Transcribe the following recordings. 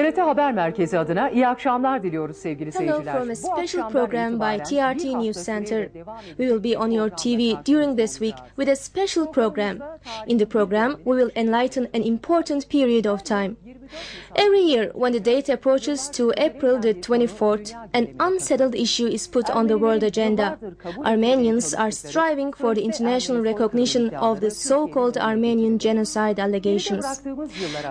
TRT Haber Merkezi adına iyi akşamlar diliyoruz sevgili seyirciler. Hello from a special program by TRT News Center. We will be on your TV during this week with a special program. In the program, we will enlighten an important period of time. Every year, when the date approaches to April the 24th, an unsettled issue is put on the world agenda. Armenians are striving for the international recognition of the so-called Armenian Genocide allegations.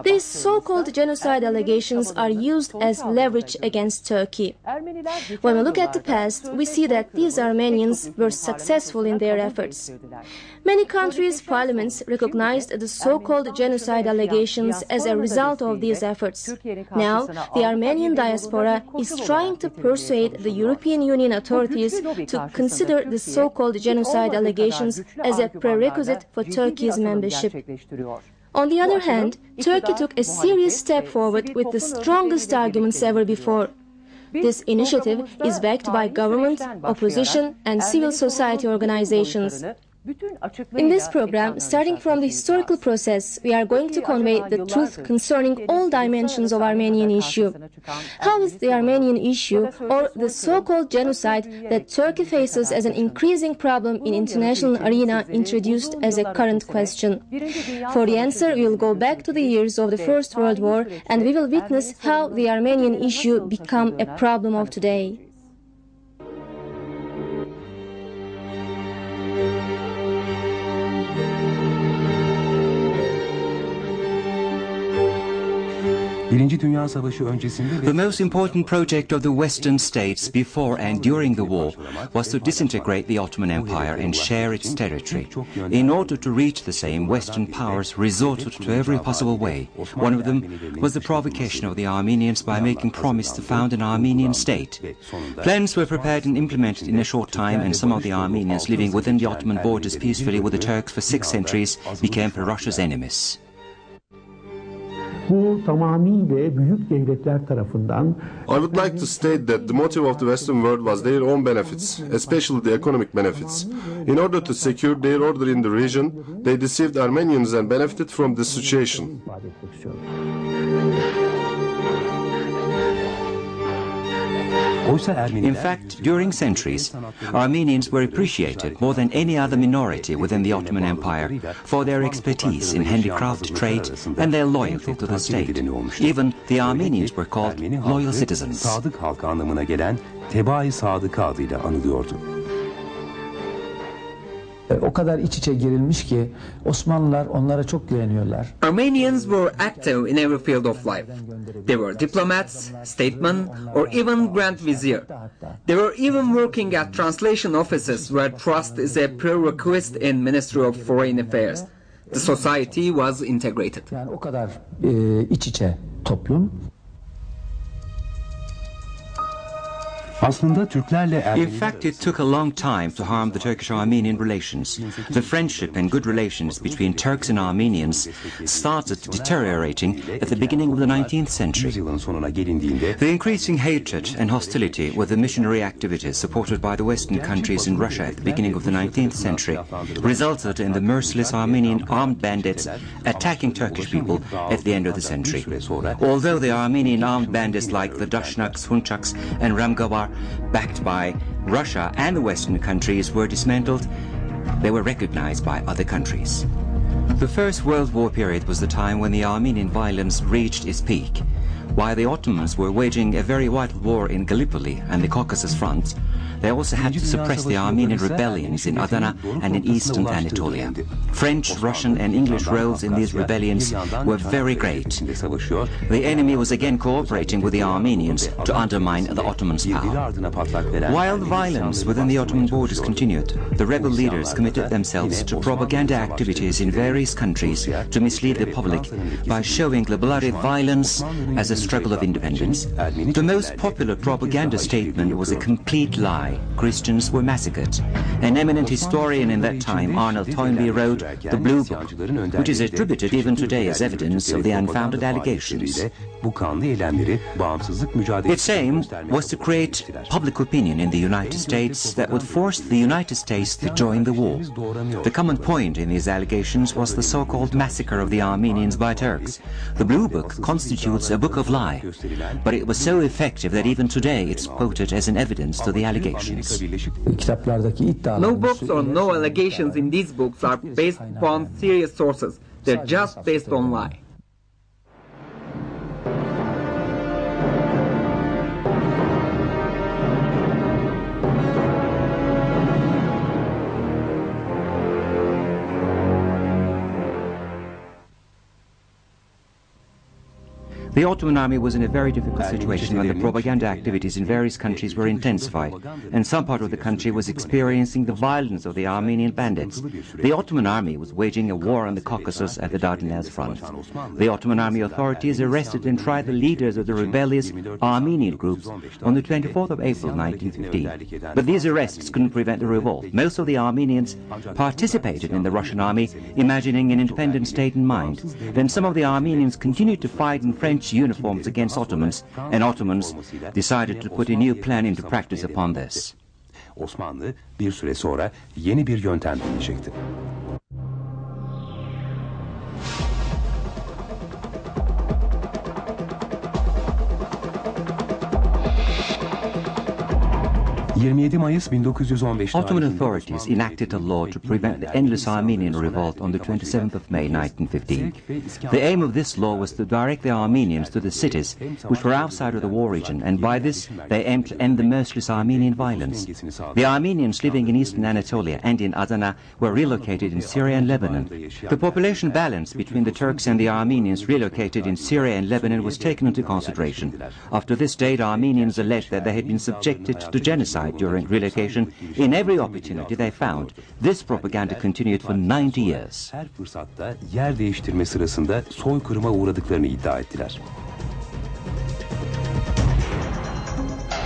These so-called genocide allegations are used as leverage against Turkey. When we look at the past, we see that these Armenians were successful in their efforts. Many countries' parliaments recognized the so-called genocide allegations as a result of these efforts. Now, the Armenian diaspora is trying to persuade the European Union authorities to consider the so-called genocide allegations as a prerequisite for Turkey's membership. On the other hand, Turkey took a serious step forward with the strongest arguments ever before. This initiative is backed by government, opposition, and civil society organizations. In this program, starting from the historical process, we are going to convey the truth concerning all dimensions of Armenian issue. How is the Armenian issue, or the so-called genocide that Turkey faces as an increasing problem in international arena, introduced as a current question? For the answer, we will go back to the years of the First World War, and we will witness how the Armenian issue became a problem of today. The most important project of the Western states before and during the war was to disintegrate the Ottoman Empire and share its territory. In order to reach the same, Western powers resorted to every possible way. One of them was the provocation of the Armenians by making promise to found an Armenian state. Plans were prepared and implemented in a short time, and some of the Armenians living within the Ottoman borders peacefully with the Turks for 6 centuries became Russia's enemies. I would like to state that the motive of the Western world was their own benefits, especially the economic benefits. In order to secure their order in the region, they deceived Armenians and benefited from this situation. In fact, during centuries, Armenians were appreciated more than any other minority within the Ottoman Empire for their expertise in handicraft trade and their loyalty to the state. Even the Armenians were called loyal citizens. O kadar iç içe girilmiş ki Osmanlılar onlara çok güveniyorlar. Armenians were active in every field of life. They were diplomats, statesmen, or even grand vizier. They were even working at translation offices where trust is a prerequisite in Ministry of Foreign Affairs. The society was integrated. Yani o kadar iç içe toplum. In fact, it took a long time to harm the Turkish-Armenian relations. The friendship and good relations between Turks and Armenians started deteriorating at the beginning of the 19th century. The increasing hatred and hostility with the missionary activities supported by the Western countries in Russia at the beginning of the 19th century resulted in the merciless Armenian armed bandits attacking Turkish people at the end of the century. Although the Armenian armed bandits like the Dashnaks, Hunchaks and Ramgavar, backed by Russia and the Western countries, were dismantled, they were recognized by other countries. The First World War period was the time when the Armenian violence reached its peak. While the Ottomans were waging a very vital war in Gallipoli and the Caucasus front, they also had to suppress the Armenian rebellions in Adana and in eastern Anatolia. French, Russian and English roles in these rebellions were very great. The enemy was again cooperating with the Armenians to undermine the Ottomans' power. While the violence within the Ottoman borders continued, the rebel leaders committed themselves to propaganda activities in various countries to mislead the public by showing the bloody violence as a struggle of independence. The most popular propaganda statement was a complete lie July, Christians were massacred. An eminent historian in that time, Arnold Toynbee, wrote the Blue Book, which is attributed even today as evidence of the unfounded allegations. Its aim was to create public opinion in the United States that would force the United States to join the war. The common point in these allegations was the so-called massacre of the Armenians by Turks. The Blue Book constitutes a book of lie, but it was so effective that even today it's quoted as an evidence to the allegations. No books or no allegations in these books are based upon serious sources. They're just based on lie. The Ottoman army was in a very difficult situation when the propaganda activities in various countries were intensified, and some part of the country was experiencing the violence of the Armenian bandits. The Ottoman army was waging a war on the Caucasus at the Dardanelles front. The Ottoman army authorities arrested and tried the leaders of the rebellious Armenian groups on the 24th of April 1915. But these arrests couldn't prevent the revolt. Most of the Armenians participated in the Russian army, imagining an independent state in mind. Then some of the Armenians continued to fight in French uniforms against Ottomans, and Ottomans decided to put a new plan into practice upon this. Osmanlı bir süre sonra yeni bir yöntem deneyecekti. Ottoman authorities enacted a law to prevent the endless Armenian revolt on the 27th of May 1915. The aim of this law was to direct the Armenians to the cities which were outside of the war region, and by this they aimed to end the merciless Armenian violence. The Armenians living in eastern Anatolia and in Adana were relocated in Syria and Lebanon. The population balance between the Turks and the Armenians relocated in Syria and Lebanon was taken into consideration. After this date, Armenians alleged that they had been subjected to genocide during relocation in every opportunity they found. This propaganda continued for 90 years. Her fırsatta yer değiştirme sırasında soykırıma uğradıklarını iddia ettiler.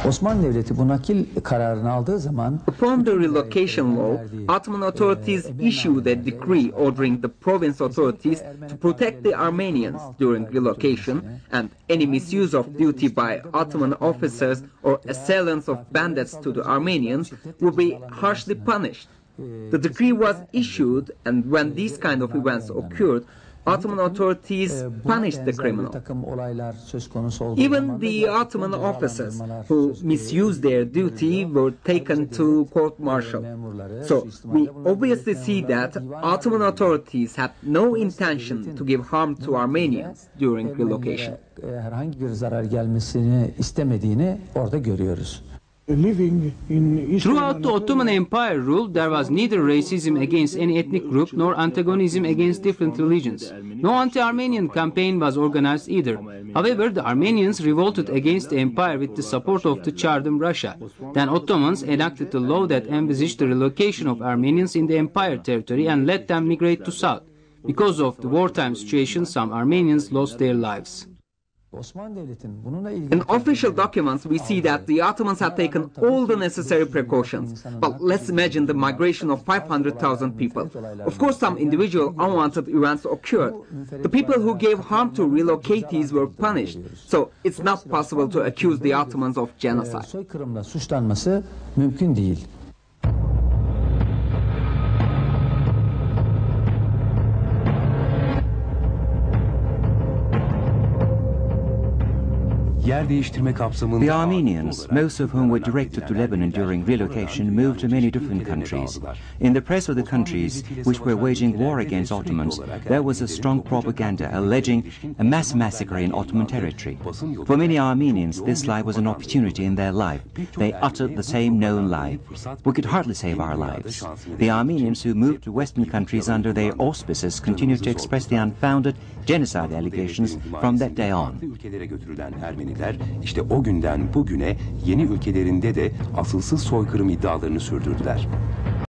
Osmanlı Devleti bu nakil kararını aldığı zaman Upon the relocation law, Ottoman authorities issued a decree ordering the province authorities to protect the Armenians during relocation, and any misuse of duty by Ottoman officers or assailants of bandits to the Armenians would be harshly punished. The decree was issued, and when these kind of events occurred, Ottoman authorities punished the criminal. Even the Ottoman officers who misused their duty were taken to court-martial. So we obviously see that Ottoman authorities had no intention to give harm to Armenians during relocation. herhangi bir zarar gelmesini istemediğini orada görüyoruz. Throughout the Ottoman Empire rule, there was neither racism against any ethnic group nor antagonism against different religions. No anti-Armenian campaign was organized either. However, the Armenians revolted against the empire with the support of the Tsardom Russia. Then Ottomans enacted the law that envisaged the relocation of Armenians in the empire territory and let them migrate to south. Because of the wartime situation, some Armenians lost their lives. In official documents, we see that the Ottomans had taken all the necessary precautions. But let's imagine the migration of 500,000 people. Of course, some individual unwanted events occurred. The people who gave harm to relocatees were punished. So it's not possible to accuse the Ottomans of genocide. Soykırımla suçlanması mümkün değil. The Armenians, most of whom were directed to Lebanon during relocation, moved to many different countries. In the press of the countries which were waging war against Ottomans, there was a strong propaganda alleging a mass massacre in Ottoman territory. For many Armenians, this lie was an opportunity in their life. They uttered the same known lie: "We could hardly save our lives." The Armenians who moved to Western countries under their auspices continued to express the unfounded genocide allegations from that day on. İşte o günden bugüne yeni ülkelerinde de asılsız soykırım iddialarını sürdürdüler.